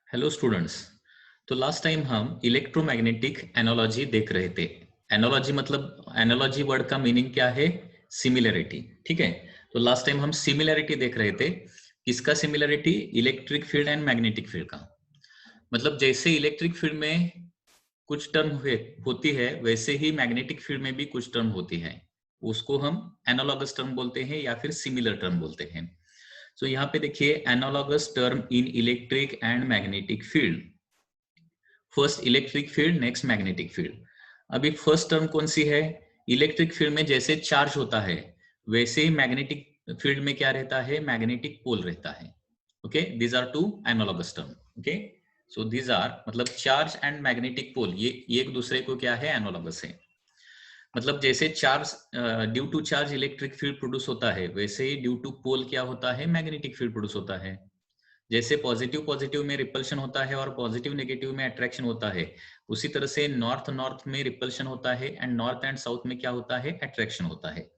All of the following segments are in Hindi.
Hello students. तो लास्ट टाइम हम इलेक्ट्रोमैग्नेटिक एनालॉजी देख रहे थे। एनालॉजी मतलब एनालॉजी वर्ड का मीनिंग क्या है? सिमिलरिटी। ठीक है। तो लास्ट टाइम हम सिमिलरिटी देख रहे थे। किसका similarity? Electric field and magnetic field का। मतलब जैसे इलेक्ट्रिक फील्ड में कुछ टर्म होती है, वैसे ही मैग्नेटिक फील्ड में भी कुछ टर्म होती है। उसको हम एनालॉगस टर्म बोलते हैं या फिर सिमिलर टर्म बोलते हैं। सो यहाँ पे देखिए, analogous term in electric and magnetic field. First electric field, next magnetic field. अभी फर्स्ट टर्म कौन सी है? इलेक्ट्रिक फील्ड में जैसे चार्ज होता है, वैसे ही मैग्नेटिक फील्ड में क्या रहता है? मैग्नेटिक पोल रहता है। Okay, these are two analogous term. Okay, so these are मतलब चार्ज एंड मैग्नेटिक पोल, ये एक दूसरे को क्या है? एनालॉगस है। मतलब जैसे charge, due to charge electric field produce होता है, वैसे ही ड्यू टू पोल क्या होता है? मैग्नेटिक फील्ड प्रोड्यूस होता है। जैसे पॉजिटिव पॉजिटिव में रिपल्शन होता है और पॉजिटिव नेगेटिव में अट्रैक्शन होता है, उसी तरह से नॉर्थ नॉर्थ में रिपल्शन होता है एंड नॉर्थ एंड साउथ में क्या होता है? अट्रैक्शन होता है।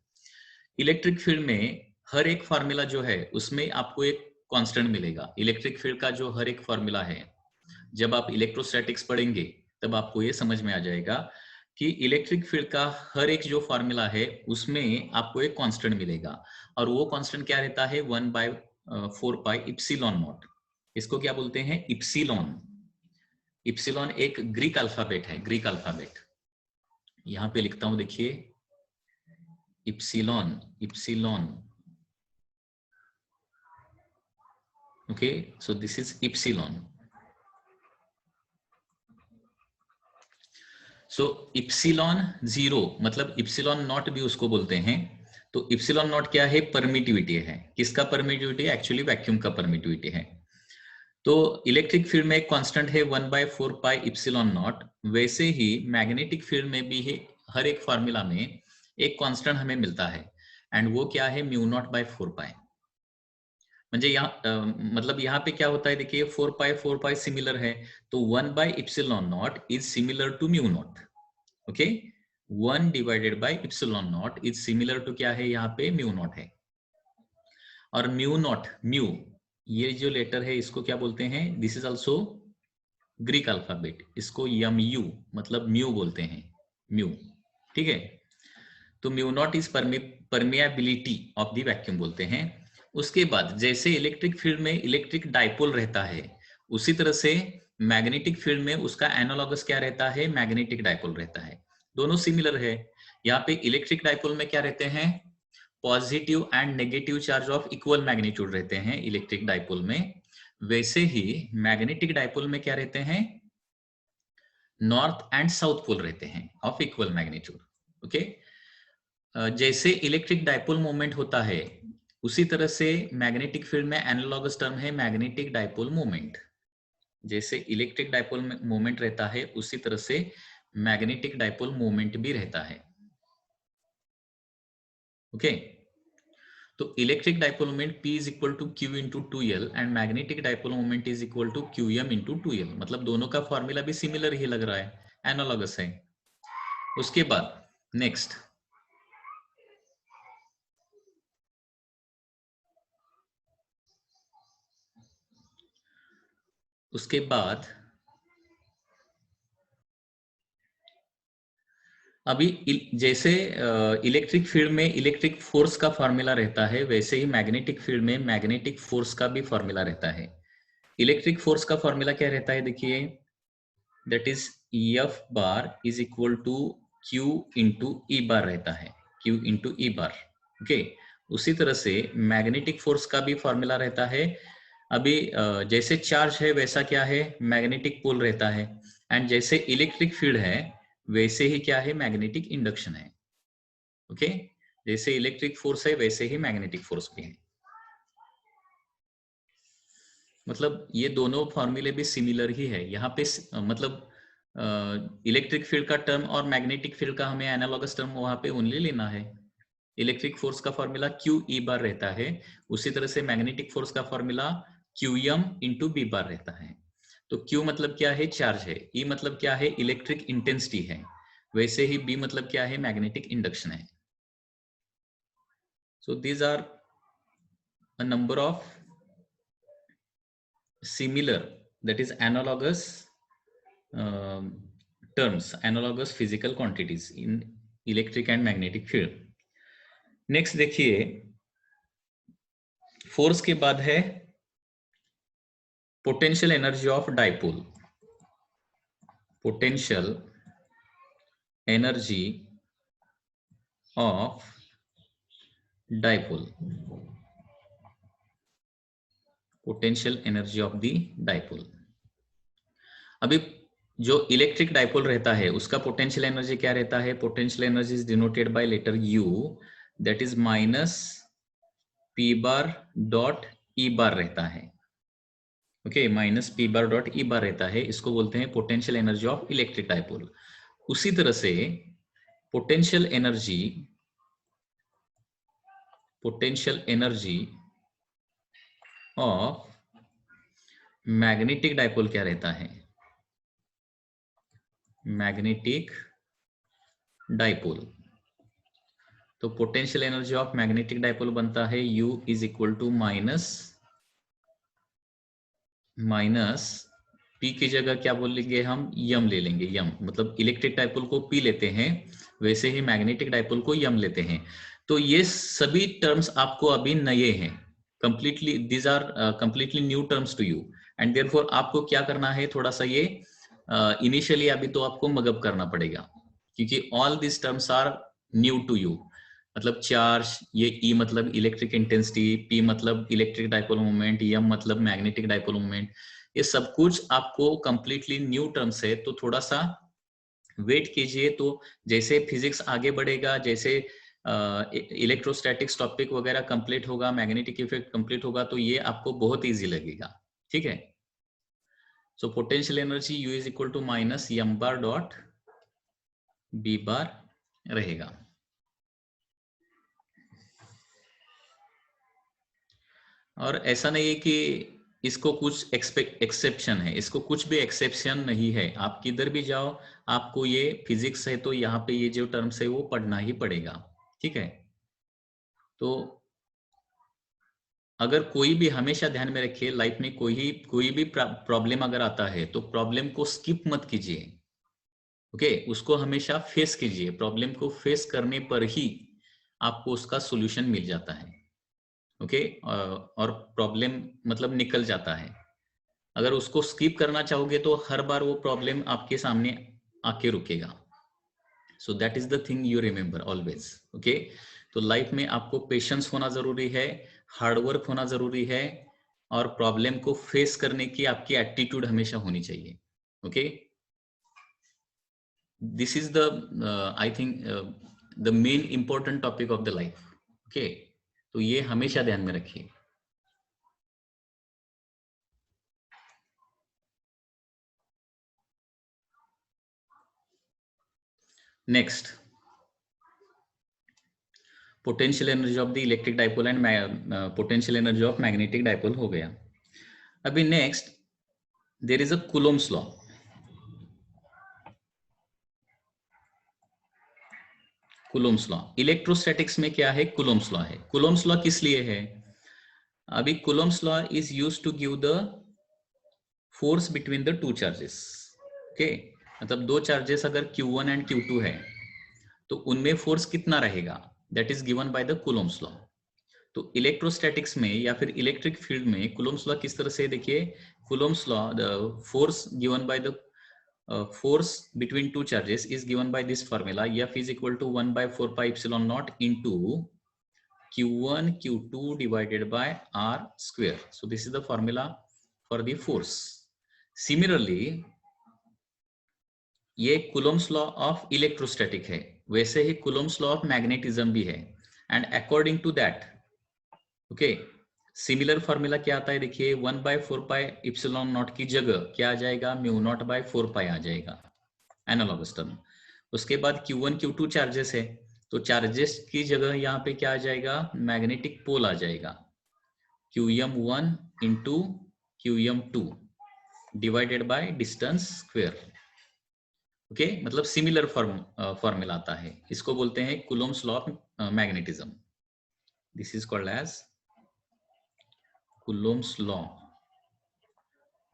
इलेक्ट्रिक फील्ड में हर एक फार्मूला जो है उसमें आपको एक कांस्टेंट मिलेगा। इलेक्ट्रिक फील्ड का जो हर एक फार्मूला है, जब आप इलेक्ट्रोस्टैटिक्स पढ़ेंगे तब आपको ये समझ में आ जाएगा कि इलेक्ट्रिक फील्ड का हर एक जो फार्मूला है उसमें आपको एक कांस्टेंट मिलेगा। और वो कांस्टेंट क्या रहता है? 1/4 पाई इप्सिलॉन नॉट। इसको क्या बोलते हैं? इप्सिलॉन। इप्सिलॉन एक ग्रीक अल्फाबेट है, ग्रीक अल्फाबेट। यहां पे लिखता हूं, देखिए, epsilon, epsilon. Okay, so this is epsilon. So epsilon zero मतलब इप्सिलॉन नॉट भी उसको बोलते हैं। तो इप्सिलॉन नॉट क्या है? परमिटिविटी है। किसका परमिटिविटी? एक्चुअली वैक्यूम का परमिटिविटी है। तो इलेक्ट्रिक फील्ड में एक कांस्टेंट है 1/4 पाई इप्सिलॉन नॉट। वैसे ही मैग्नेटिक फील्ड में भी है, हर एक फार्मूला में एक कांस्टेंट हमें मिलता है एंड वो क्या है? μ0/4 पाई। म्हणजे मतलब यहाँ पे क्या होता है? देखिए, 4 पाई सिमिलर है, तो 1/ε0 is similar to μ0। Okay, 1/ε0 is similar to क्या है? यहाँ पे μ0 है। और μ0, म्यू, ये जो लेटर है इसको क्या बोलते हैं? This is also Greek alphabet. इसको यू मतलब म्यू बोलते हैं, म्यू। ठीक है। तो μ0 is permeability of the vacuum बोलते हैं। उसके बाद जैसे इलेक्ट्रिक फील्ड में इलेक्ट्रिक डाइपोल रहता है, उसी तरह से मैग्नेटिक फील्ड में उसका एनालॉगस क्या रहता है? मैग्नेटिक डाइपोल रहता है। दोनों सिमिलर है। यहाँ पे इलेक्ट्रिक डाइपोल में क्या रहते हैं? Positive and negative charge of equal magnitude रहते हैं इलेक्ट्रिक डाइपोल में। वैसे ही मैग्नेटिक डाइपोल में क्या रहते हैं? नॉर्थ एंड साउथ पोल रहते हैं ऑफ इक्वल मैग्नीट्यूड। ओके, जैसे इलेक्ट्रिक डाइपोल मोमेंट होता है, उसी तरह से मैग्नेटिक फील्ड में एनालॉगस टर्म है मैग्नेटिक डाइपोल मोमेंट। जैसे इलेक्ट्रिक डाइपोल मोमेंट रहता है, उसी तरह से मैग्नेटिक डाइपोल मोमेंट भी रहता है। ओके, तो electric dipole moment P is equal to Q into 2L and magnetic dipole moment is equal to QM into 2L। मतलब दोनों का फॉर्मूला भी सिमिलर ही लग रहा है, एनालॉगस है। उसके बाद नेक्स्ट, उसके बाद अभी जैसे इलेक्ट्रिक फील्ड में इलेक्ट्रिक फोर्स का फॉर्मूला रहता है, वैसे ही मैग्नेटिक फील्ड में मैग्नेटिक फोर्स का भी फॉर्मूला रहता है। इलेक्ट्रिक फोर्स का फॉर्मूला क्या रहता है? देखिए, that is F bar is equal to Q into E bar रहता है, Q into E bar. Okay, उसी तरह से मैग्नेटिक फोर्स का भी फॉर्मूला रहता है। अभी जैसे चार्ज है वैसा क्या है? मैग्नेटिक पोल रहता है। एंड जैसे इलेक्ट्रिक फील्ड है, वैसे ही क्या है? मैग्नेटिक इंडक्शन है। ओके, जैसे इलेक्ट्रिक फोर्स है वैसे ही मैग्नेटिक फोर्स भी है। मतलब ये दोनों फॉर्मूले भी सिमिलर ही है। यहाँ पे मतलब इलेक्ट्रिक फील्ड का टर्म और मैग्नेटिक फील्ड का हमें एनालॉगस टर्म वहां पे ओनली लेना है। इलेक्ट्रिक फोर्स का फॉर्मूला Q E बार रहता है, उसी तरह से मैग्नेटिक फोर्स का फॉर्मूला QM इंटू B बार रहता है। तो Q मतलब क्या है? चार्ज है। E मतलब क्या है? इलेक्ट्रिक इंटेंसिटी है। वैसे ही B मतलब क्या है? मैग्नेटिक इंडक्शन है। So these are a number of similar that is analogous terms, analogous physical quantities in electric and magnetic field. Next देखिए, फोर्स के बाद है potential energy of dipole. Potential energy of dipole. Potential energy of the dipole. अभी जो इलेक्ट्रिक डाइपोल रहता है उसका पोटेंशियल एनर्जी क्या रहता है? Potential energy is denoted by letter U, that is minus P bar dot E bar रहता है. Okay, minus P bar dot E bar रहता है. इसको बोलते हैं potential energy of electric dipole. उसी तरह से potential energy of magnetic dipole क्या रहता है? Magnetic dipole. तो potential energy of magnetic dipole बनता है U is equal to minus P की जगह क्या बोल लेंगे हम? यम ले लेंगे. यम मतलब इलेक्ट्रिक डाइपोल को P लेते हैं, वैसे ही मैग्नेटिक डाइपोल को यम लेते हैं. तो ये सभी टर्म्स आपको अभी नए हैं, completely these are completely new terms to you, and therefore आपको क्या करना है, थोड़ा सा ये इनिशियली अभी तो आपको मगअप करना पड़ेगा, क्योंकि all this terms are new to you. मतलब चार्ज, ये E मतलब इलेक्ट्रिक इंटेंसिटी, P मतलब इलेक्ट्रिक डाइपोल मोमेंट, M मतलब मैग्नेटिक डाइपोल मोमेंट, ये सब कुछ आपको कंप्लीटली न्यू टर्म्स है. तो थोड़ा सा वेट कीजिए. तो जैसे फिजिक्स आगे बढ़ेगा, जैसे इलेक्ट्रोस्टैटिक्स टॉपिक वगैरह कंप्लीट होगा, मैग्नेटिक इफेक्ट कंप्लीट होगा, तो ये आपको बहुत इजी लगेगा. ठीक है. So potential energy U is equal to minus M bar dot B bar रहेगा. और ऐसा नहीं है कि इसको कुछ एक्सेप्शन है, इसको कुछ भी एक्सेप्शन नहीं है. आप किधर भी जाओ, आपको ये फिजिक्स है तो यहाँ पे ये जो टर्म्स है वो पढ़ना ही पड़ेगा. ठीक है. तो अगर कोई भी, हमेशा ध्यान में रखिए, लाइफ में कोई भी प्रॉब्लम अगर आता है तो प्रॉब्लम को स्किप मत कीजिए. ओके, उसको हमेशा फेस कीजिए. प्रॉब्लम को फेस करने पर ही आपको उसका सोल्यूशन मिल जाता है. ओके, और प्रॉब्लम मतलब निकल जाता है. अगर उसको स्किप करना चाहोगे तो हर बार वो प्रॉब्लम आपके सामने आके रुकेगा. So that is the thing you remember always. Okay, तो लाइफ में आपको पेशेंस होना जरूरी है, हार्डवर्क होना जरूरी है, और प्रॉब्लम को फेस करने की आपकी एटीट्यूड हमेशा होनी चाहिए. Okay, this is the I think the main important topic of the life. Okay, तो ये हमेशा ध्यान में रखिए. Next, potential energy of the electric dipole and potential energy of magnetic dipole हो गया. अभी next, there is a Coulomb's law. Coulomb's law electrostatics में क्या है? कूलोम्स लॉ है. कूलोम्स लॉ किस लिए है? अभी Coulomb's law is used to give the force between the two charges. Okay, मतलब दो चार्जेस अगर Q1 एंड Q2 है तो उनमें फोर्स कितना रहेगा? That is given by the Coulomb's law. तो इलेक्ट्रोस्टैटिक्स में या फिर इलेक्ट्रिक फील्ड में कूलोम्स लॉ किस तरह से? देखिए, Coulomb's law, the force given by the force between two charges is given by this formula. F is equal to 1 by 4 pi epsilon naught into Q1 Q2 divided by R square. So this is the formula for the force. Similarly, ये Coulomb's law of electrostatic है, वैसे ही Coulomb's law of magnetism भी है. And according to that, okay, similar formula क्या आता है? देखिए, 1 by 4 पाई इप्सिलॉन नॉट की जगह क्या आ जाएगा? म्यू नॉट बाय 4 पाई आ जाएगा, एनालॉगस टर्म. उसके बाद Q1 Q2 चार्जेस है, तो चार्जेस की जगह यहाँ पे क्या आ जाएगा? मैग्नेटिक पोल आ जाएगा, QM1 into QM2 divided by distance square. Okay, मतलब सिमिलर फॉर्मूला आता है. इसको बोलते हैं Coulomb's law of magnetism. This is called as Coulomb's law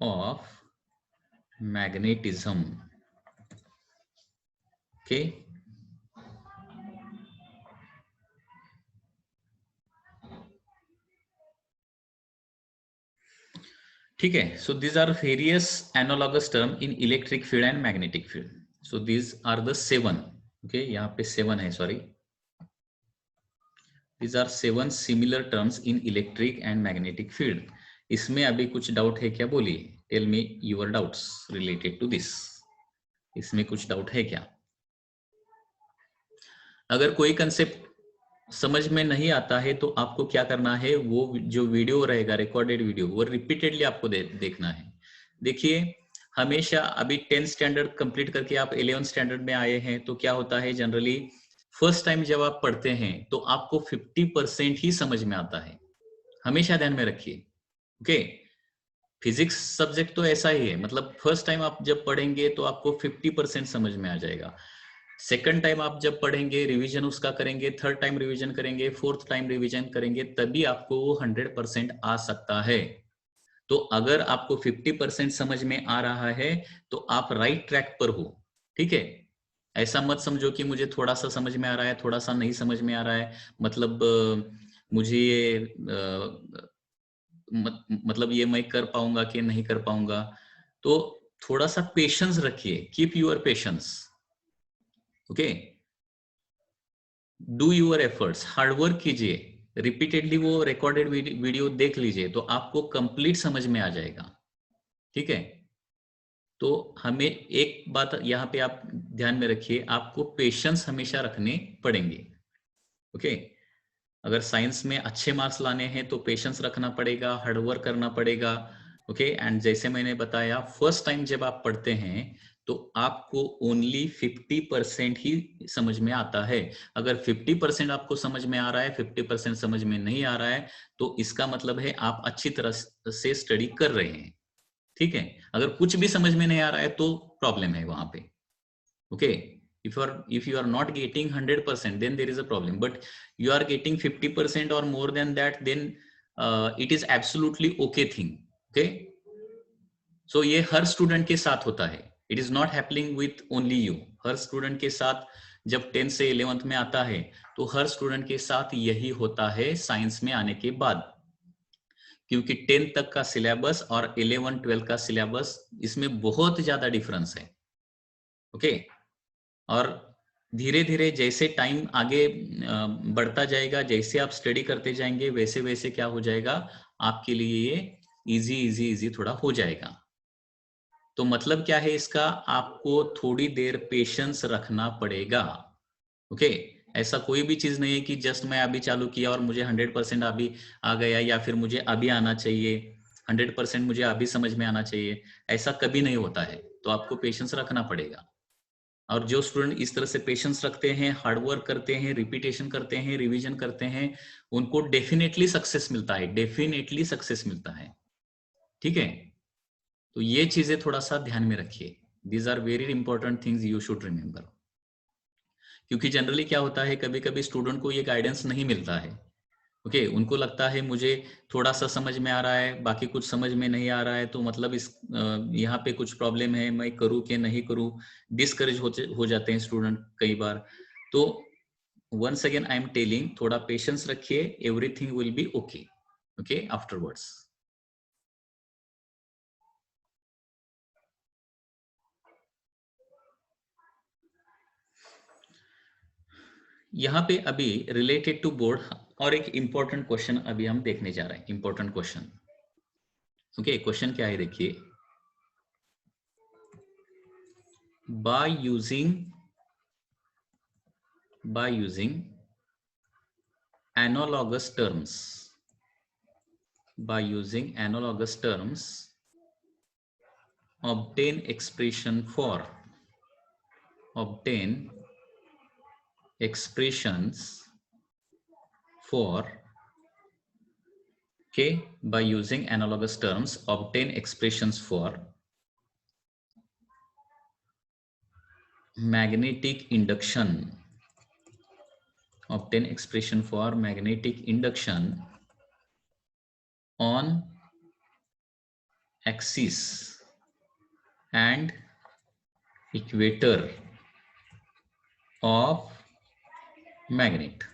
of magnetism. Okay. ठीक है. So these are various analogous term in electric field and magnetic field. So these are the 7. Okay, यहाँ पे 7 है, sorry. These are 7 similar terms in electric and magnetic field. इसमें अभी कुछ डाउट है क्या, बोलिए. Tell me your doubts related to this. इसमें कुछ डाउट है क्या? अगर कोई कंसेप्ट समझ में नहीं आता है तो आपको क्या करना है, वो जो वीडियो रहेगा, रिकॉर्डेड वीडियो, वो रिपीटेडली आपको देखना है. देखिए, हमेशा अभी 10th स्टैंडर्ड कंप्लीट करके आप 11th स्टैंडर्ड में आए हैं, तो क्या होता है जनरली फर्स्ट टाइम जब आप पढ़ते हैं तो आपको 50% ही समझ में आता है. हमेशा ध्यान में रखिए. ओके, फिजिक्स सब्जेक्ट तो ऐसा ही है, मतलब फर्स्ट टाइम आप जब पढ़ेंगे तो आपको 50% समझ में आ जाएगा. सेकंड टाइम आप जब पढ़ेंगे, रिवीजन उसका करेंगे, थर्ड टाइम रिवीजन करेंगे, फोर्थ टाइम रिवीजन करेंगे, तभी आपको वो 100% आ सकता है. तो अगर आपको 50% समझ में आ रहा है तो आप राइट ट्रैक पर हो. ठीक है, ऐसा मत समझो कि मुझे थोड़ा सा समझ में आ रहा है, थोड़ा सा नहीं समझ में आ रहा है, मतलब मुझे ये मतलब ये मैं कर पाऊंगा कि नहीं कर पाऊंगा. तो थोड़ा सा पेशेंस रखिए, keep your patience. Okay, do your efforts, hard work कीजिए, रिपीटेडली वो रिकॉर्डेड वीडियो देख लीजिए, तो आपको कंप्लीट समझ में आ जाएगा. ठीक है, तो हमें एक बात यहाँ पे आप ध्यान में रखिए, आपको पेशेंस हमेशा रखने पड़ेंगे. ओके, अगर साइंस में अच्छे मार्क्स लाने हैं तो पेशेंस रखना पड़ेगा, हार्डवर्क करना पड़ेगा. ओके, एंड जैसे मैंने बताया, फर्स्ट टाइम जब आप पढ़ते हैं तो आपको ओनली 50% ही समझ में आता है. अगर 50% आपको समझ में आ रहा है, 50% समझ में नहीं आ रहा है, तो इसका मतलब है आप अच्छी तरह से स्टडी कर रहे हैं. ठीक है, अगर कुछ भी समझ में नहीं आ रहा है तो प्रॉब्लम है वहां पे. Okay, if you are not getting 100%, then there is a problem, but you are getting 50% or more than that, then it is absolutely okay thing. Okay, so ये हर स्टूडेंट के साथ होता है. It is not happening with only you. Her student के साथ जब 10th से 11th में आता है तो हर स्टूडेंट के साथ यही होता है साइंस में आने के बाद, क्योंकि 10th तक का सिलेबस और 11-12 का सिलेबस, इसमें बहुत ज्यादा डिफरेंस है. ओके, और धीरे धीरे जैसे टाइम आगे बढ़ता जाएगा, जैसे आप स्टडी करते जाएंगे, वैसे वैसे क्या हो जाएगा, आपके लिए ये इजी इजी इजी थोड़ा हो जाएगा. तो मतलब क्या है इसका, आपको थोड़ी देर पेशेंस रखना पड़ेगा. ओके, ऐसा कोई भी चीज नहीं है कि जस्ट मैं अभी चालू किया और मुझे 100% अभी आ गया, या फिर मुझे अभी आना चाहिए, 100% मुझे अभी समझ में आना चाहिए. ऐसा कभी नहीं होता है. तो आपको पेशेंस रखना पड़ेगा. और जो स्टूडेंट इस तरह से पेशेंस रखते हैं, हार्डवर्क करते हैं, रिपीटेशन करते हैं, रिवीजन करते हैं, उनको डेफिनेटली सक्सेस मिलता है, डेफिनेटली सक्सेस मिलता है. ठीक है, तो ये चीजें थोड़ा सा ध्यान में रखिए. These are very important things you should remember. क्योंकि जनरली क्या होता है, कभी कभी स्टूडेंट को ये गाइडेंस नहीं मिलता है. ओके, उनको लगता है मुझे थोड़ा सा समझ में आ रहा है, बाकी कुछ समझ में नहीं आ रहा है, तो मतलब इस यहाँ पे कुछ प्रॉब्लम है, मैं करूँ कि नहीं करूँ. डिस्करेज हो जाते हैं स्टूडेंट कई बार. तो once again I am telling, थोड़ा पेशेंस रखिए, everything will be okay. Okay, afterwards. यहाँ पे अभी रिलेटेड टू बोर्ड और एक इंपॉर्टेंट क्वेश्चन अभी हम देखने जा रहे हैं. Important question. ओके, क्वेश्चन क्या है देखिए. by using analogous terms, obtain expressions for okay, by using analogous terms obtain expressions for magnetic induction, obtain expression for magnetic induction on axis and equator of magnet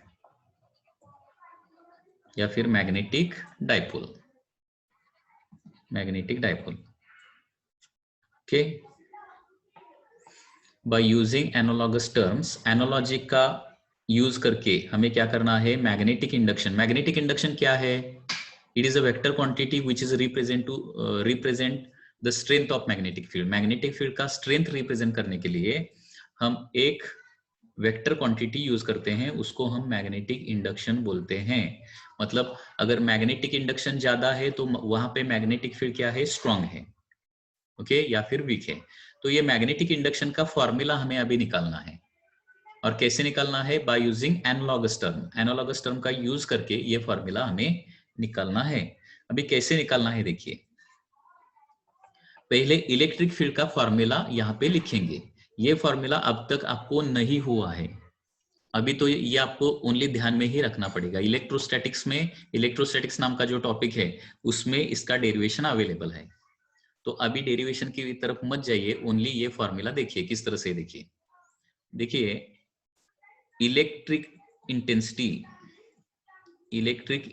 या फिर magnetic dipole, magnetic dipole. Okay, bye using analogous terms, analogy का यूज करके हमें क्या करना है, मैग्नेटिक इंडक्शन। मैग्नेटिक इंडक्शन क्या है? It is a vector quantity which is represent the strength of magnetic field. Magnetic field का स्ट्रेंथ रिप्रेजेंट करने के लिए हम एक वेक्टर क्वांटिटी यूज करते हैं, उसको हम मैग्नेटिक इंडक्शन बोलते हैं। मतलब अगर मैग्नेटिक इंडक्शन ज्यादा है तो वहां पे मैग्नेटिक फील्ड क्या है, स्ट्रांग है, ओके, या फिर वीक है। तो ये मैग्नेटिक इंडक्शन का फॉर्मूला हमें अभी निकालना है। और कैसे निकालना है? Bye using analogous term. Analogous term का यूज करके ये फॉर्मूला हमें निकालना है। अभी कैसे निकालना है देखिए, पहले इलेक्ट्रिक फील्ड का फॉर्मूला यहाँ पे लिखेंगे। ये फॉर्मूला अब तक आपको नहीं हुआ है, अभी तो ये आपको ओनली ध्यान में ही रखना पड़ेगा। इलेक्ट्रोस्टैटिक्स में, इलेक्ट्रोस्टैटिक्स नाम का जो टॉपिक है उसमें इसका डेरिवेशन अवेलेबल है। तो अभी डेरिवेशन की तरफ मत जाइए, ओनली ये फॉर्मूला देखिए किस तरह से। देखिए electric intensity, electric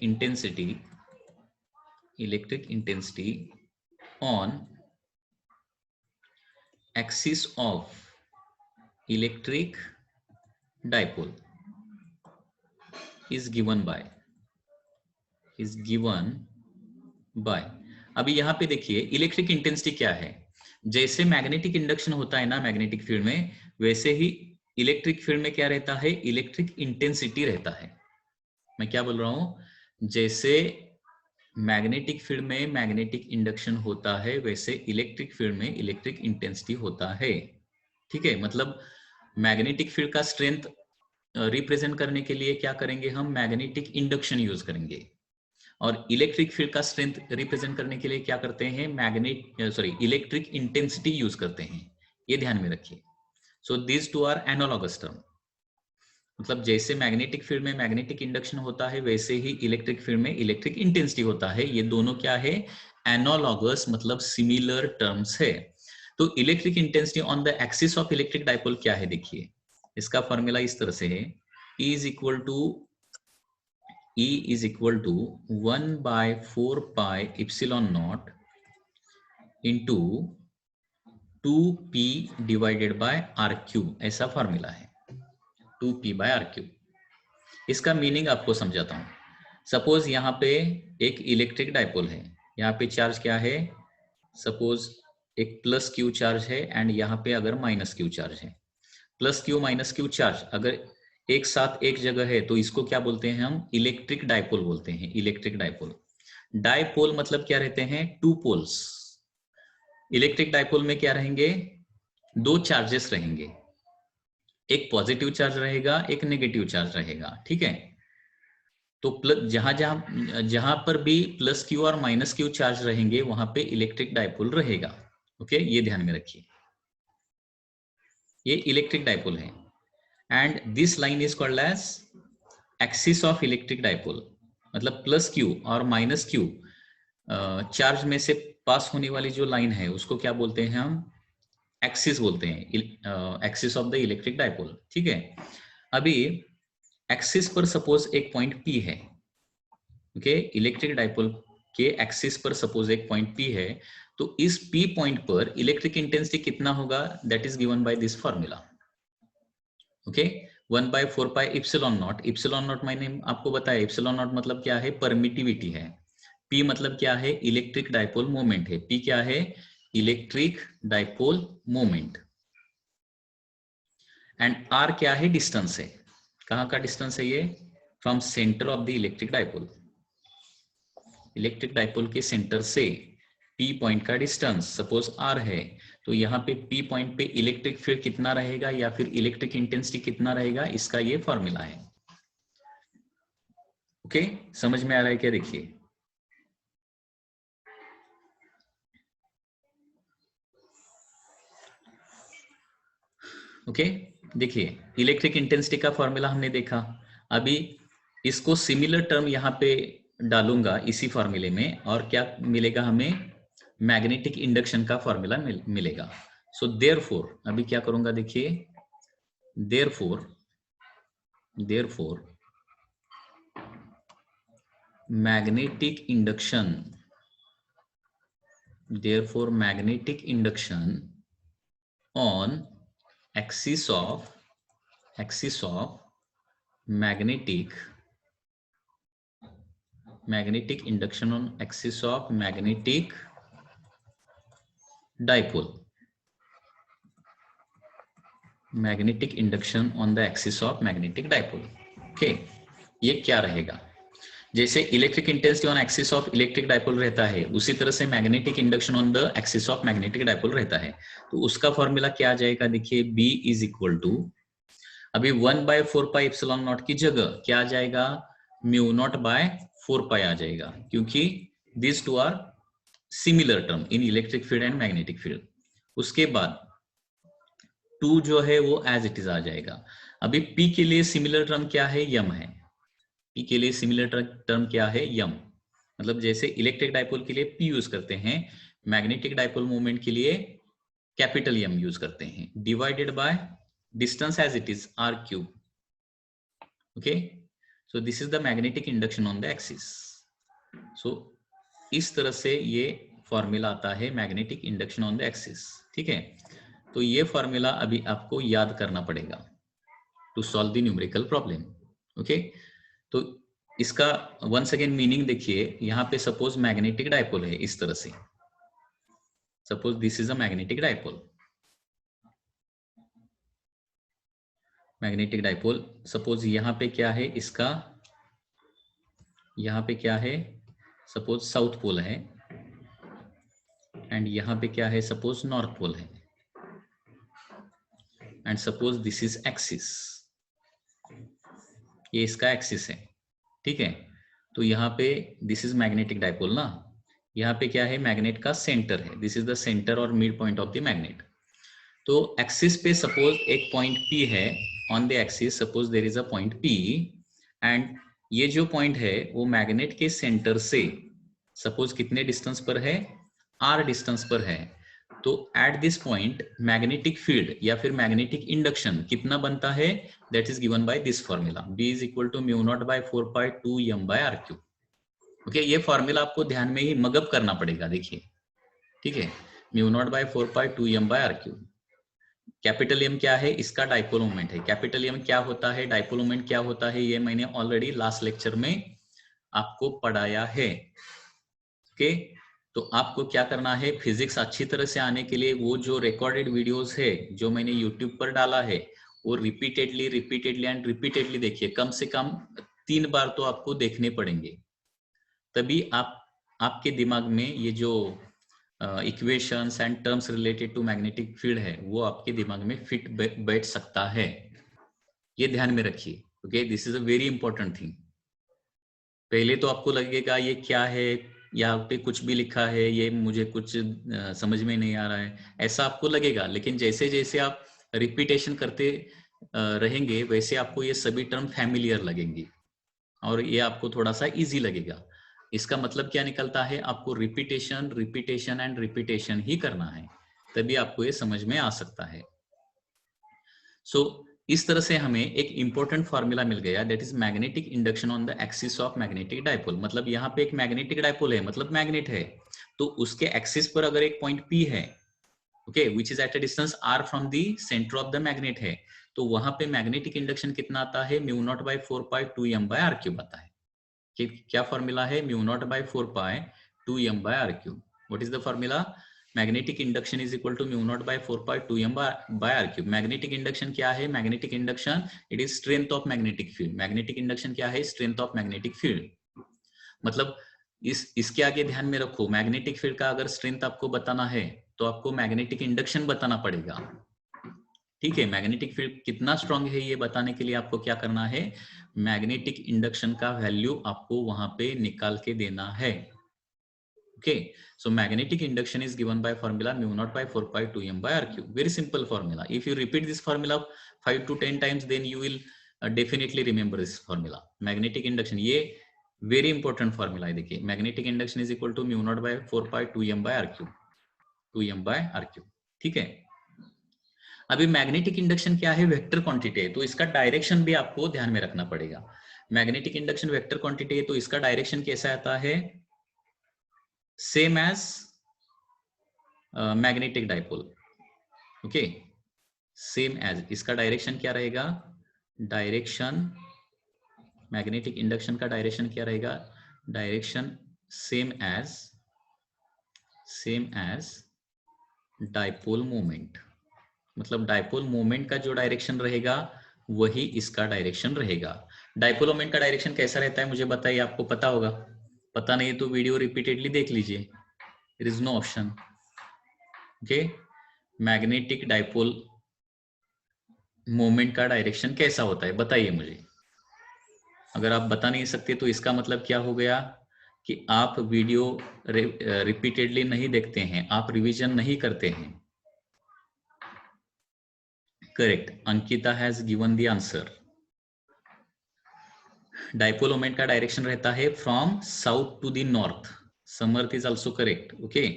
intensity on axis of electric dipole is given by। अभी यहाँ पे देखिए इलेक्ट्रिक इंटेंसिटी क्या है। जैसे मैग्नेटिक इंडक्शन होता है ना मैग्नेटिक फील्ड में, वैसे ही इलेक्ट्रिक फील्ड में क्या रहता है, इलेक्ट्रिक इंटेंसिटी रहता है। मैं क्या बोल रहा हूं, जैसे मैग्नेटिक फील्ड में मैग्नेटिक इंडक्शन होता है, वैसे इलेक्ट्रिक फील्ड में इलेक्ट्रिक इंटेंसिटी होता है। ठीक है, मतलब मैग्नेटिक फील्ड का स्ट्रेंथ रिप्रेजेंट करने के लिए क्या करेंगे, हम मैग्नेटिक इंडक्शन यूज करेंगे। और इलेक्ट्रिक फील्ड का स्ट्रेंथ रिप्रेजेंट करने के लिए क्या करते हैं, इलेक्ट्रिक इंटेंसिटी यूज करते हैं। ये ध्यान में रखिए। So this two are analogous term. मतलब जैसे मैग्नेटिक फील्ड में मैग्नेटिक इंडक्शन होता है, वैसे ही इलेक्ट्रिक फील्ड में इलेक्ट्रिक इंटेंसिटी होता है। ये दोनों क्या है, एनालॉगस, मतलब सिमिलर टर्म्स है। तो electric intensity on the axis of electric dipole क्या है, देखिए इसका फॉर्मूला इस तरह से है, E is equal to 1/4 pi epsilon naught into 2p divided by r cube, ऐसा फॉर्मूला है 2p by r cube। इसका मीनिंग आपको समझाता हूं। सपोज यहाँ पे एक इलेक्ट्रिक डाइपोल है, यहाँ पे चार्ज क्या है, सपोज एक प्लस क्यू चार्ज है एंड यहाँ पे अगर माइनस क्यू चार्ज है। Plus Q minus Q charge अगर एक साथ एक जगह है तो इसको क्या बोलते हैं, हम इलेक्ट्रिक डाइपोल बोलते हैं। इलेक्ट्रिक डाइपोल, डाइपोल मतलब क्या रहते हैं, टू पोल्स। इलेक्ट्रिक डाइपोल में क्या रहेंगे, दो चार्जेस रहेंगे, एक पॉजिटिव चार्ज रहेगा, एक नेगेटिव चार्ज रहेगा। ठीक है, तो प्लस जहां पर भी प्लस क्यू और माइनस क्यू चार्ज रहेंगे वहां पे इलेक्ट्रिक डाइपोल रहेगा। ओके, ये ध्यान में रखिए, ये इलेक्ट्रिक डाइपोल है। And this line is called as axis of electric dipole. मतलब प्लस क्यू और माइनस क्यू चार्ज में से पास होने वाली जो लाइन है उसको क्या बोलते हैं, हम एक्सिस बोलते हैं, axis of the electric dipole. ठीक है, अभी एक्सिस पर सपोज एक पॉइंट P है। ओके, इलेक्ट्रिक डाइपोल के एक्सिस पर सपोज एक पॉइंट P है, तो इस P पॉइंट पर इलेक्ट्रिक इंटेंसिटी कितना होगा, that is given by this formula. Okay, 1/4 pi epsilon not. Epsilon not मैंने आपको बताया, इप्सिलॉन नॉट मतलब क्या है, परमिटिविटी है। P मतलब क्या है, इलेक्ट्रिक डाइपोल मोमेंट है। P क्या है, electric dipole moment. And R क्या है, डिस्टेंस है। कहां का डिस्टेंस है ये, from centre of the electric dipole. Electric dipole के सेंटर से P पॉइंट का डिस्टेंस सपोज R है, तो यहाँ पे P पॉइंट पे इलेक्ट्रिक फील्ड कितना रहेगा या फिर इलेक्ट्रिक इंटेंसिटी कितना रहेगा, इसका ये फॉर्मूला है। ओके, समझ में आ रहा है क्या, देखिए ओके, देखिए इलेक्ट्रिक इंटेंसिटी का फॉर्मूला हमने देखा। अभी इसको सिमिलर टर्म यहाँ पे डालूंगा इसी फॉर्मूले में, और क्या मिलेगा हमें, मैग्नेटिक इंडक्शन का फॉर्मूला मिलेगा। सो देयरफॉर अभी क्या करूंगा देखिए, therefore magnetic induction on axis of magnetic induction on axis of magnetic dipole, magnetic induction on the axis of magnetic dipole। Okay, ये क्या रहेगा, जैसे electric intensity on axis of electric dipole रहता है, उसी तरह से magnetic induction on the axis of magnetic dipole रहता है। तो उसका फॉर्मूला क्या आ जाएगा देखिए, B इज इक्वल टू, अभी 1/4πε0 की जगह क्या आ जाएगा, μ0/4π आ जाएगा, क्योंकि this two are similar term in electric field and magnetic field. उसके बाद 2 जो है वो एज इट इज आ जाएगा। अभी P के लिए सिमिलर टर्म क्या है, यम है। P के लिए सिमिलर टर्म क्या है, यम। मतलब जैसे इलेक्ट्रिक डाइपोल के लिए P यूज करते हैं, मैग्नेटिक डाइपोल मूवमेंट के लिए कैपिटल M यूज करते हैं, divided by distance as it is r3। Okay, so this is the magnetic induction on the axis. सो इस तरह से ये फॉर्मूला आता है magnetic induction on the axis. ठीक है, तो ये फॉर्मूला अभी आपको याद करना पड़ेगा to solve the numerical problem. Okay, तो इसका वंस अगेन मीनिंग देखिए, यहाँ पे सपोज मैग्नेटिक डाइपोल है इस तरह से, suppose this is a magnetic dipole, magnetic dipole. Suppose यहाँ पे क्या है इसका, यहाँ पे क्या है, सपोज साउथ पोल है, एंड यहाँ पे क्या है, सपोज नॉर्थ पोल है, and suppose this is axis, ये इसका एक्सिस है। ठीक है, तो यहाँ पे दिस इज मैग्नेटिक डाइपोल ना, यहाँ पे क्या है, मैग्नेट का सेंटर है, दिस इज द सेंटर और mid point of the magnet. तो एक्सिस पे सपोज एक पॉइंट P है, on the axis suppose there is a point P, and ये जो पॉइंट है वो मैग्नेट के सेंटर से सपोज कितने डिस्टेंस पर है, r डिस्टेंस पर है। तो at this point magnetic field या फिर मैग्नेटिक इंडक्शन कितना बनता है, that is given by this formula, B is equal to μ0/4π2m/r3। Okay, ये फॉर्मूला आपको ध्यान में ही मगअप करना पड़ेगा, देखिए। ठीक है, μ0/4π2m/r3। कैपिटल M क्या है, इसका डाइपोल मोमेंट है। कैपिटल M क्या होता है, डाइपोल मोमेंट क्या होता है, ये मैंने ऑलरेडी लास्ट लेक्चर में आपको पढ़ाया है। ओके, तो आपको क्या करना है, फिजिक्स अच्छी तरह से आने के लिए वो जो रिकॉर्डेड वीडियोस है जो मैंने यूट्यूब पर डाला है, वो रिपीटेडली देखिए, कम से कम 3 बार तो आपको देखने पड़ेंगे, तभी आपके दिमाग में ये जो equations and terms related to magnetic field है वो आपके दिमाग में फिट बैठ सकता है। ये ध्यान में रखिए। Okay, this is a very important thing. पहले तो आपको लगेगा ये क्या है, यहाँ पे कुछ भी लिखा है, ये मुझे कुछ समझ में नहीं आ रहा है, ऐसा आपको लगेगा। लेकिन जैसे जैसे आप रिपीटेशन करते रहेंगे, वैसे आपको ये सभी टर्म फैमिलियर लगेंगे और ये आपको थोड़ा सा इजी लगेगा। इसका मतलब क्या निकलता है, आपको रिपीटेशन रिपीटेशन एंड रिपीटेशन ही करना है, तभी आपको ये समझ में आ सकता है। सो इस तरह से हमें एक इंपॉर्टेंट फॉर्मूला मिल गया, that is magnetic induction on the axis of magnetic dipole. मतलब यहाँ पे एक मैग्नेटिक डाइपोल है, मतलब मैग्नेट है, तो उसके एक्सिस पर अगर एक पॉइंट P है, okay, which is at a distance r from the centre of the magnet है, तो वहां पे मैग्नेटिक इंडक्शन कितना आता है, μ0/4π2m/r3 आता है। क्या फॉर्मूला है, μ0/4π2m/r3। What is the formula, magnetic induction is equal to μ0/4π2m/r3। Magnetic induction क्या है, magnetic induction it is strength of magnetic field. Magnetic induction क्या है, स्ट्रेंथ ऑफ मैग्नेटिक फील्ड। मतलब इसके आगे ध्यान में रखो, मैग्नेटिक फील्ड का अगर स्ट्रेंथ आपको बताना है तो आपको मैग्नेटिक इंडक्शन बताना पड़ेगा। ठीक है, मैग्नेटिक फील्ड कितना स्ट्रांग है ये बताने के लिए आपको क्या करना है, मैग्नेटिक इंडक्शन का वैल्यू आपको वहां पे निकाल के देना है। Okay, so magnetic induction is given by formula μ0/4π2m/r3। Very simple formula. If you repeat this formula 5 to 10 times, then you will definitely remember this formula। Magnetic induction, ये वेरी इंपॉर्टेंट फॉर्मूला है, देखिए magnetic induction is equal to mu naught by 4 pi 2m by R cube, 2m by R cube. ठीक है, अभी मैग्नेटिक इंडक्शन क्या है, वेक्टर क्वांटिटी है, तो इसका डायरेक्शन भी आपको ध्यान में रखना पड़ेगा। मैग्नेटिक इंडक्शन वेक्टर क्वांटिटी है, तो इसका डायरेक्शन कैसा आता है, same as magnetic dipole. Okay, same as, इसका डायरेक्शन क्या रहेगा, डायरेक्शन मैग्नेटिक इंडक्शन का डायरेक्शन क्या रहेगा, direction same as dipole moment. मतलब डाइपोल मोमेंट का जो डायरेक्शन रहेगा वही इसका डायरेक्शन रहेगा। डाइपोल मोमेंट का डायरेक्शन कैसा रहता है मुझे बताइए, आपको पता होगा, पता नहीं तो वीडियो रिपीटेडली देख लीजिए, there is no option. Okay, magnetic dipole moment का डायरेक्शन कैसा होता है बताइए मुझे। अगर आप बता नहीं सकते तो इसका मतलब क्या हो गया कि आप वीडियो रिपीटेडली नहीं देखते हैं, आप रिवीजन नहीं करते हैं। Correct, Ankita has given the answer. Dipole moment का डायरेक्शन रहता है from south to the north. Samarth is also correct. Okay,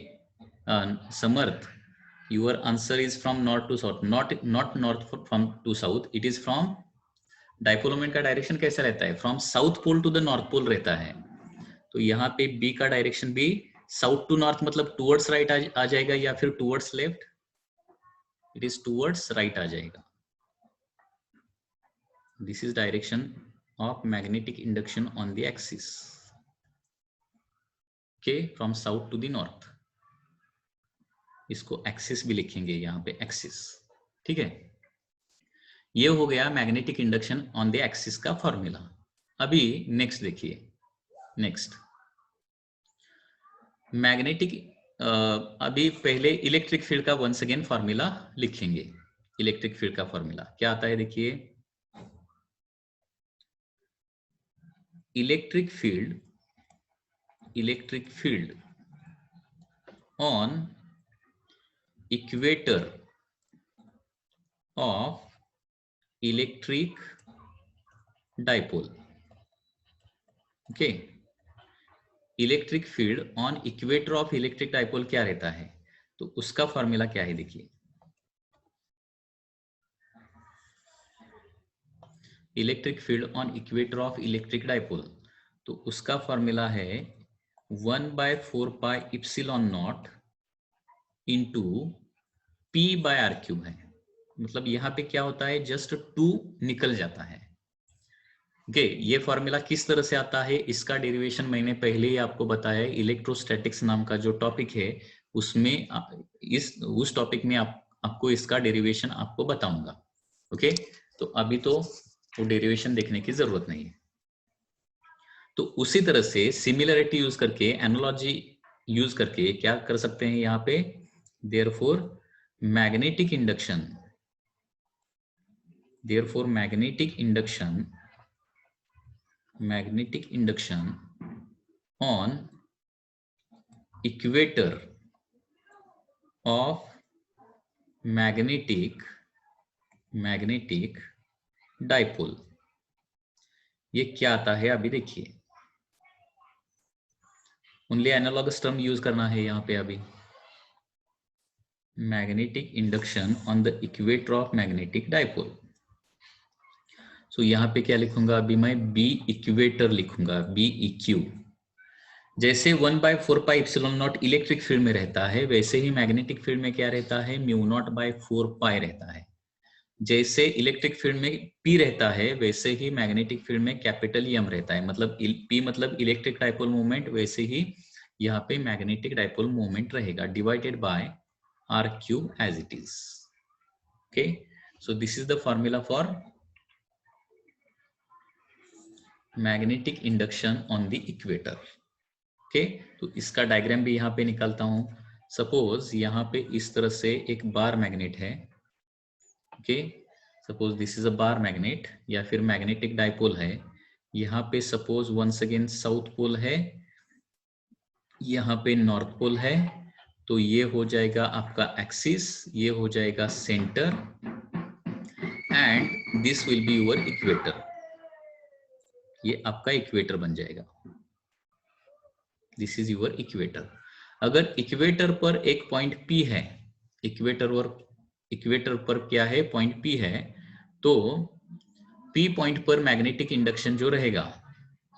Samarth, your answer is from north to south, not north from to south, it is from, dipole moment का डायरेक्शन कैसा रहता है, from south pole to the north pole रहता है। तो यहाँ पे बी का डायरेक्शन भी साउथ टू नॉर्थ मतलब टूवर्ड्स राइट आ जाएगा या फिर towards left, it is towards right आ जाएगा। This is direction of magnetic induction on the axis. Okay, from south to the north, इसको एक्सिस भी लिखेंगे यहाँ पे, एक्सिस। ठीक है, ये हो गया magnetic induction on the axis का फॉर्मूला। अभी नेक्स्ट देखिए, नेक्स्ट मैग्नेटिक, अभी पहले इलेक्ट्रिक फील्ड का वंस अगेन फॉर्मूला लिखेंगे। इलेक्ट्रिक फील्ड का फॉर्मूला क्या आता है देखिए, electric field on equator of electric dipole. Okay, electric field on equator of electric dipole क्या रहता है, तो उसका फॉर्मूला क्या है देखिए, electric field on equator of electric dipole, तो उसका फॉर्मूला है 1/4 pi epsilon naught into P by R cube है। मतलब यहाँ पे क्या होता है, जस्ट 2 निकल जाता है। ओके, ये फॉर्मूला किस तरह से आता है, इसका डेरिवेशन मैंने पहले ही आपको बताया, इलेक्ट्रोस्टैटिक्स नाम का जो टॉपिक है उसमें उस टॉपिक में आपको इसका डेरिवेशन आपको बताऊंगा। ओके, तो अभी तो वो डेरिवेशन देखने की जरूरत नहीं है। तो उसी तरह से सिमिलरिटी यूज करके, एनालॉजी यूज करके क्या कर सकते हैं यहाँ पे, therefore magnetic induction on equator of magnetic dipole, ये क्या आता है अभी देखिए, ओनली एनालॉगस टर्म यूज करना है यहाँ पे। अभी magnetic induction on the equator of magnetic dipole, so यहाँ पे क्या लिखूंगा अभी मैं, बी इक्वेटर लिखूंगा, बी इक्यू। जैसे 1/4 pi epsilon naught electric field में रहता है, वैसे ही मैग्नेटिक फील्ड में क्या रहता है, म्यू नॉट बाय 4 पाई रहता है। जैसे इलेक्ट्रिक फील्ड में P रहता है, वैसे ही मैग्नेटिक फील्ड में कैपिटल M रहता है। मतलब P मतलब इलेक्ट्रिक डाइपोल मोमेंट, वैसे ही यहाँ पे मैग्नेटिक डाइपोल मोमेंट रहेगा, divided by R cube as it is. Okay, so this is the formula for magnetic induction on the equator. Okay, तो इसका डायग्राम भी यहाँ पे निकालता हूं। सपोज यहाँ पे इस तरह से एक बार मैग्नेट है। Okay, suppose this is a bar magnet या फिर मैग्नेटिक डाइपोल है। यहाँ पे suppose once again south pole है, यहाँ पे नॉर्थ पोल है, तो ये हो जाएगा आपका एक्सिस, ये हो जाएगा centre, and this will be your equator. ये आपका इक्वेटर बन जाएगा, दिस इज यूर इक्वेटर। अगर इक्वेटर पर एक पॉइंट P है, इक्वेटर पर क्या है, पॉइंट P है, तो P पॉइंट पर मैग्नेटिक इंडक्शन जो रहेगा,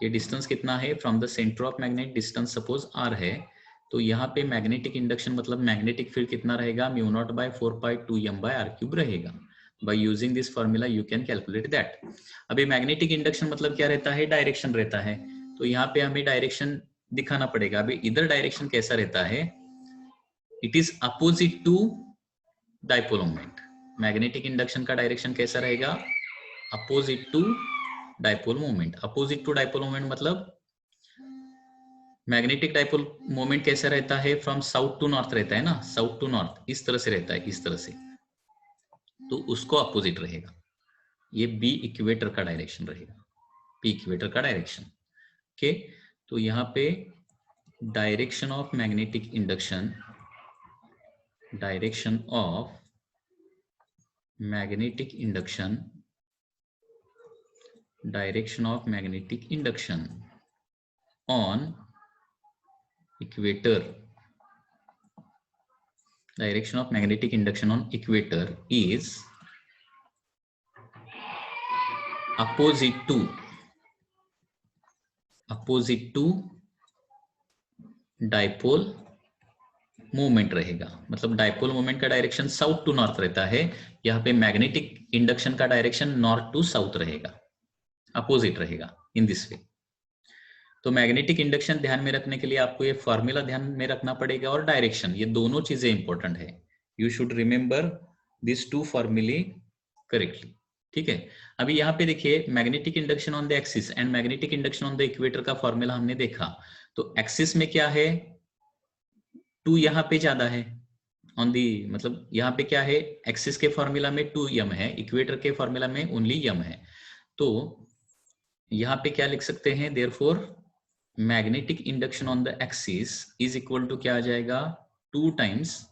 ये डिस्टेंस कितना है from the centre of magnet, distance suppose r है, तो यहाँ पे मैग्नेटिक इंडक्शन मतलब मैग्नेटिक फील्ड कितना रहेगा, μ0/4π2m/r³ रहेगा। By using this formula you can calculate that. अभी मैग्नेटिक इंडक्शन मतलब क्या रहता है, डायरेक्शन रहता है, तो यहाँ पे हमें डायरेक्शन दिखाना पड़ेगा। अभी इधर डायरेक्शन कैसा रहता है, it is opposite to dipole moment. Magnetic induction का डायरेक्शन कैसा रहेगा, opposite to dipole moment. Opposite to dipole moment मतलब मैग्नेटिक डाइपोल मोमेंट कैसा रहता है, फ्रॉम साउथ टू नॉर्थ रहता है ना, साउथ टू नॉर्थ इस तरह से रहता है, इस तरह से, तो उसको अपोजिट रहेगा। ये बी इक्वेटर का डायरेक्शन रहेगा, पी इक्वेटर का डायरेक्शन। ओके, तो यहाँ पे direction of magnetic induction, direction of magnetic induction, direction of magnetic induction on equator, direction of magnetic induction on equator is opposite to dipole movement रहेगा। मतलब डाइपोल मूवमेंट का डायरेक्शन साउथ टू नॉर्थ रहता है, यहाँ पे मैग्नेटिक इंडक्शन का डायरेक्शन नॉर्थ टू साउथ रहेगा, अपोजिट रहेगा इन दिस वे। तो मैग्नेटिक इंडक्शन ध्यान में रखने के लिए आपको ये फॉर्मूला ध्यान में रखना पड़ेगा और डायरेक्शन, ये दोनों चीजें इंपॉर्टेंट है। You should remember this two फॉर्मूले करेक्टली, ठीक है। अभी यहाँ पे देखिए magnetic induction on the axis and magnetic induction on the equator का फॉर्मूला हमने देखा। तो एक्सिस में क्या है, 2 यहाँ पे ज्यादा है ऑन दी, मतलब यहाँ पे क्या है, एक्सिस के फॉर्मूला में 2m है, इक्वेटर के फॉर्मूला में ओनली m है। तो यहाँ पे क्या लिख सकते हैं, therefore magnetic induction on the axis is equal to क्या आ जाएगा, 2 times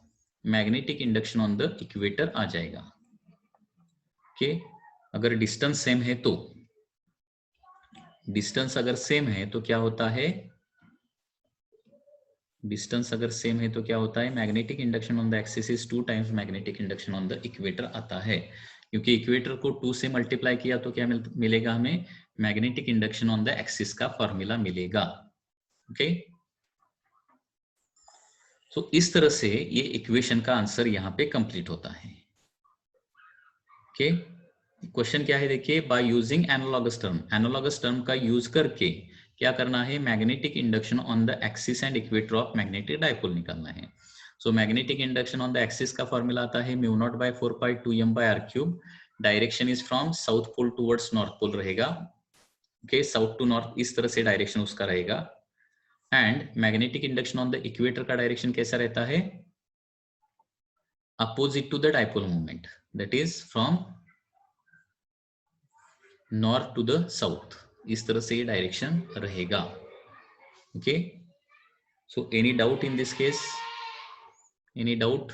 magnetic induction on the equator आ जाएगा। ओके, अगर डिस्टेंस सेम है तो, डिस्टेंस अगर सेम है तो क्या होता है, डिस्टेंस अगर सेम है तो क्या होता है, magnetic induction on the axis is 2 times magnetic induction on the equator आता है। क्योंकि इक्वेटर को 2 से मल्टीप्लाई किया तो क्या मिलेगा हमें, magnetic induction on the axis का फॉर्मूला मिलेगा। ओके, तो इस तरह से ये इक्वेशन का आंसर यहाँ पे कंप्लीट होता है। ओके, क्वेश्चन क्या है देखिए, by using analogous term, analogous term का यूज करके क्या करना है, magnetic induction on the axis and equator of magnetic dipole निकालना है। So magnetic induction on the axis का फॉर्मूला आता है μ0/4π2m/r³। Direction is from south pole towards north pole रहेगा। ओके, साउथ टू नॉर्थ इस तरह से डायरेक्शन उसका रहेगा। And magnetic induction on the equator का डायरेक्शन कैसा रहता है, opposite to the dipole movement, that is from north to the south, इस तरह से ये डायरेक्शन रहेगा। Okay, so any doubt in this case, any doubt?